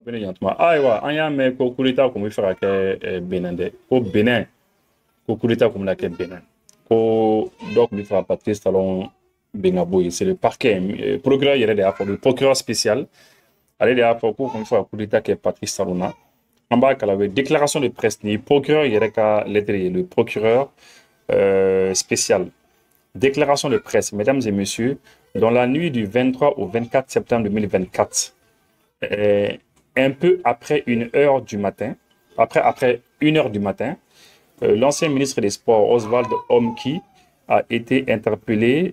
Bene yantuma ayiwa an y'a mɛn ko coup d'état kun bɛ fɛ ka kɛ Benin dɛ ko Benin ko coup d'état kun bɛna kɛ Benin ko dɔ kun bɛ fɛ ka Patrice Talon ben ka bɔ yen c'est le parquet procureur yɛrɛ de y'a fɔ le procureur spécial ale de y'a fɔ k'u kun bɛ fɛ ka coup d'état kɛ Patrice Talon na an b'a kala o ye déclaration de presse ni procureur yɛrɛ ka lettre ye le procureur spécial déclaration de presse mesdames et messieurs dans la nuit du 23 au 24 septembre 2024 un peu après 1 heure du matin, après 1 heure du matin, l'ancien ministre des Sports, Oswald Omki, a été interpellé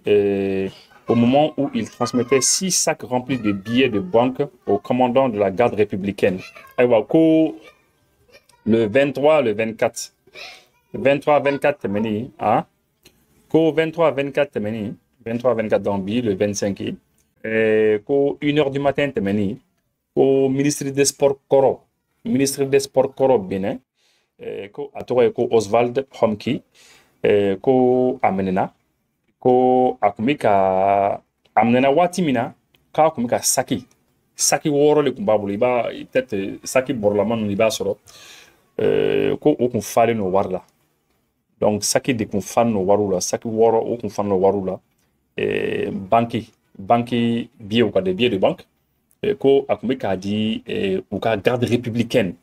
au moment où il transmettait 6 sacs remplis de billets de banque au commandant de la garde républicaine. Le 23, le 24. 23-24 temeni, hein? Ko 23-24 temeni, 23-24 d'Ambi, le 25, ko 1 heure du matin temeni, au ministre des Sports Koro Benin ko a tɔgɔ ye ko Oswald Homki ko a minɛna ko a kun bɛ ka a minɛna waati min na k'a kun bɛ ka saki 6 de kun b'a bolo i b'a peut-être saki bɔrɔlama ninnu i b'a sɔrɔ ko o kun falen no wari la donc saki de kun falen no wariw la saki 6 o kun falen no wariw la banque billet ka des billets de banque ko a kun bɛ k'a di u ka garde républicaine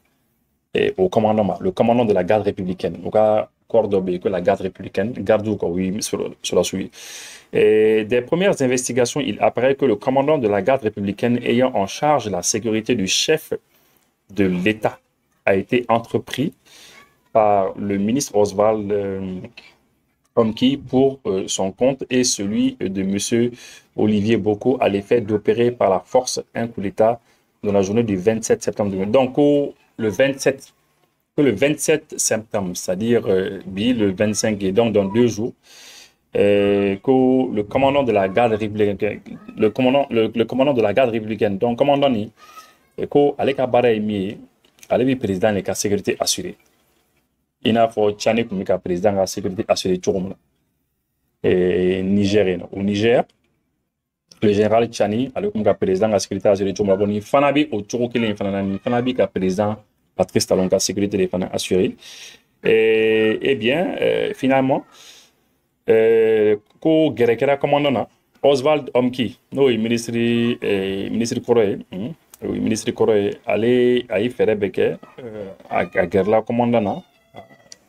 au commandant, le commandant de la garde républicaine, au cas que la garde républicaine, garde oui, sur la suite. Des premières investigations, il apparaît que le commandant de la garde républicaine ayant en charge la sécurité du chef de l'État a été entrepris par le ministre Oswald Omki pour son compte et celui de M. Olivier Boko à l'effet d'opérer par la force un coup d'État dans la journée du 27 septembre 2020. Donc, le 27 septembre, c'est-à-dire le 25, et donc dans 2 jours, que le commandant de la garde républicaine, le commandant de la garde républicaine, donc commandant ni, que avec Abara Emi, avec le président de la sécurité assurée. Il n'a pas Tchani comme le président de la sécurité assurée nigérien. Au Niger, le général Tchani, avec le président de la sécurité assurée il Fanabi au Tchouroukile, Fanabi comme président Patrice Talon, la sécurité des finances assurée. Eh bien, finalement, ko Gerekera commandant Oswald Omki, ministre Koroye, ministre Koroye, allait à y faire beke à Gerla commandant,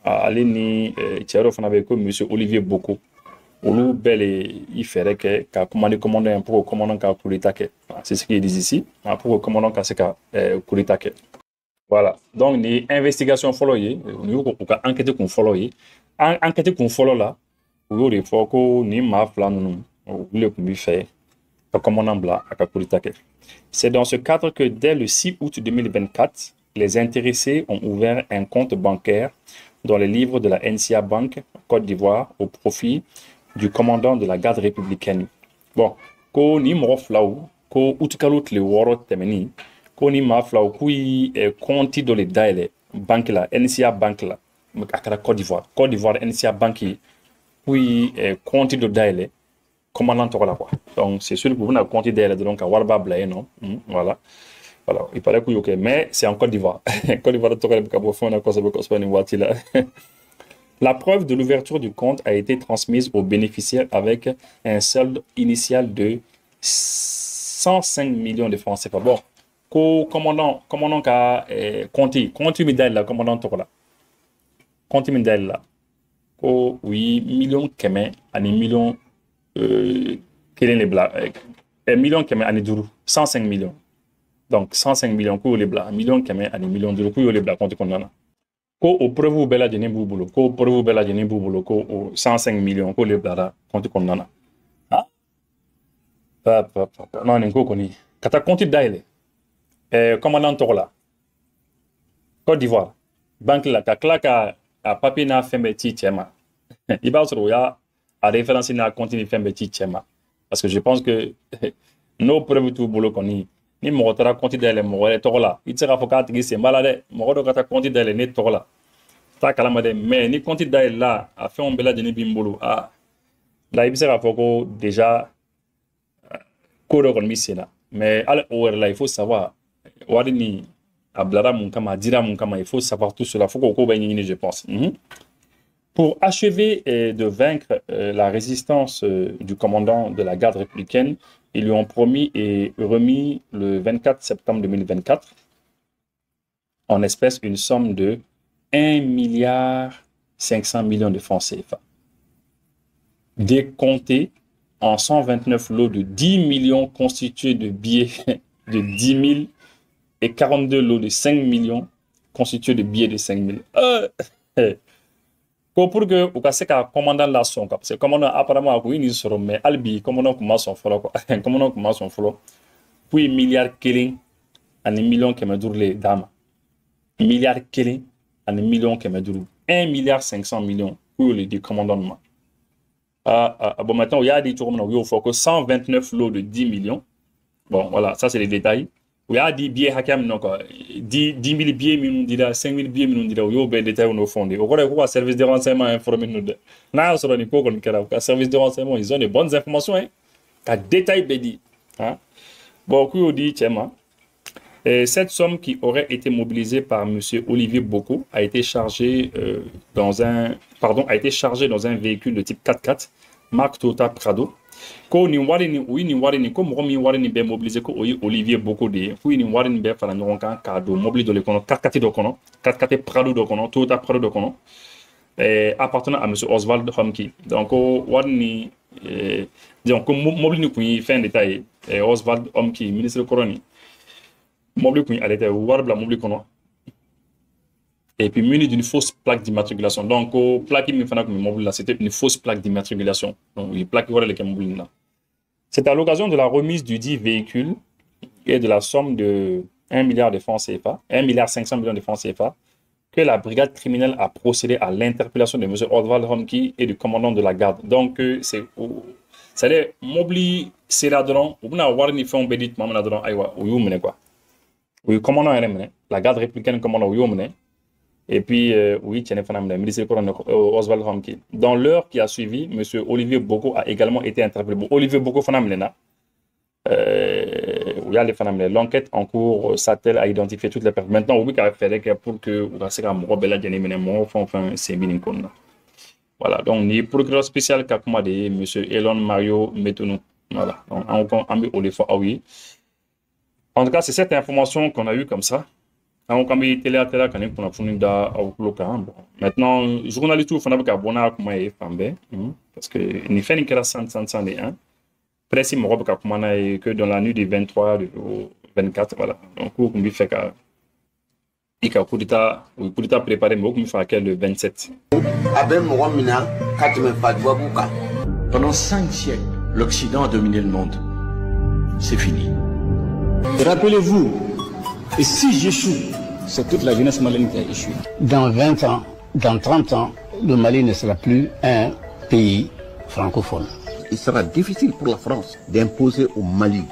allez ni Thierry Fanabe comme monsieur Olivier Boko. Olu belle y ferait que commander commandant pour commandant ka coup d'état. C'est ce qu'ils disent ici, pour commandant ka c'est ka coup d'état. Voilà. Donc, les investigations follow nous avons enquêté qu'on follow enquêté qu'on follow là, où il faut que ni ma flan nous le qu'on fait commandant blanc à Kakulitake. C'est dans ce cadre que dès le 6 août 2024, les intéressés ont ouvert un compte bancaire dans les livres de la NCA Bank Côte d'Ivoire au profit du commandant de la garde républicaine. Bon, ko ni mo flaw ko utkalut le woro temeni ko ni ma flaw kui compte dans les daile banque la NCA Bank la akara Côte d'Ivoire NCA Bank kui compte de daile commandant to la quoi. Donc c'est sûr que vous n'avez compte daile donc à warba blaye non. Voilà. Voilà, il paraît que OK, mais c'est en Côte d'Ivoire. Côte d'Ivoire to ka bo fona ko se ko spani wati là. La preuve de l'ouverture du compte a été transmise aux bénéficiaires avec un solde initial de 105 millions de francs CFA. Bon, commandant ka compte médaille là, commandant Tokola. Compte médaille là. Oui, millions keme, ani millions quel est les blas? Millions keme, ani duru, 105 millions. Donc 105 millions ko les blas, millions keme, ani millions duru ko les blas compte condamné. Ko au preuve bela de Niboubolo, ko preuve bela de Niboubolo, ko 105 millions, ko le blara, compte condamna. Ah? Non, n'enko koni. Kata compte d'aile. Commandant Tola. Côte d'Ivoire. Banque la, ka papier na fembe ti tchema. Il va se ya à référence na compte ni fembe ti tchema. Parce que je pense que nos preuves tout boulot koni. Ni mo tara compte d'aile mo wala tola. Il sera fokat gi se malade. Mo do kata compte d'aile ne tola. Ta kalamade mais ni compte d'aile là a fait un bela de bimbolo. Ah. Là il sera foko déjà ko do kon mi sena. Mais là il faut savoir Wadini Ablara Munkama, Dira Munkama, il faut savoir tout cela. Il faut qu'on je pense. Pour achever de vaincre la résistance du commandant de la garde républicaine, ils lui ont promis et remis le 24 septembre 2024 en espèces une somme de 1,5 milliard de francs CFA. Décompté en 129 lots de 10 millions constitués de billets de 10 000 et 42 lots de 5 millions constitués de billets de 5 000. Pour que vous cassez le commandant la son, parce que le commandant apparemment a eu une mais Albi, commandant commence son follow, commandant commence son follow. Puis milliard killing, en million qui me dure les dames. Milliard killing, en million qui me dure 1 milliard 500 millions pour le commandant. Bon, maintenant, il y a des tours, il faut que 129 lots de 10 millions. Bon, voilà, ça c'est les détails. Il y a des billets hakam, donc 10 000 billets, 5 000 billets, il y a des détails au fond. Au le service de renseignement informé nous. Là, sur le service de renseignement, ils ont des bonnes informations. Hein, détail bédi. Bon, on dit, tiens, cette somme qui aurait été mobilisée par M. Olivier Boko a été chargée dans un véhicule de type 4x4 marque Toyota Prado. Ko ni warini ko mo mi warini be mobiliser ko Olivier Boko de fu ni warini be fala nyon kan ka do mobili do le kono 4x4 do kono 4x4 Prado do kono Toyota Prado do kono appartenant à M. Oswald Homki. Donc warini donc mobili ni ku fin détail Oswald Homki ministre Coroni mobili ku allait war bla mobili kono et puis muni d'une fausse plaque d'immatriculation. Donc, plaque qui me fait mobile là, c'était une fausse plaque d'immatriculation. Donc, une plaque qui voilà les mobile là. C'est à l'occasion de la remise du dit véhicule et de la somme de 1 milliard de francs CFA, 1 milliard 500 millions de francs CFA, que la brigade criminelle a procédé à l'interpellation de M. Oswald Homki et du commandant de la garde. Donc, c'est mobile c'est là-dedans, ou bien avoir une fin bédite, maman là-dedans, aïwa, ou you quoi. Oui, commandant la garde républicaine commandant ou you et puis, oui, le ministre Oswald Homki. Dans l'heure qui a suivi, M. Olivier Boko a également été interpellé. Bon, Olivier Boko, l'enquête en cours s'attelle à identifier toutes les personnes. Maintenant, oui, il a fait pour que voilà, donc, le procureur spécial qui a commandé, M. Elon Mario Metonou. Voilà, donc, en tout cas, c'est cette information qu'on a eue comme ça. Maintenant, journaliste ou fanabka bona kuma e fambe parce que ni fait ni kera 100 précis mo robka kuma na que dans la nuit du 23 au 24 voilà. Donc on lui fait ka ika coup d'état préparé mais on fait quel le 27. Pendant 5 siècles, l'Occident a dominé le monde. C'est fini. Rappelez-vous, et si j'échoue, c'est toute la jeunesse malienne qui a échoué. Dans 20 ans, dans 30 ans, le Mali ne sera plus un pays francophone. Il sera difficile pour la France d'imposer au Mali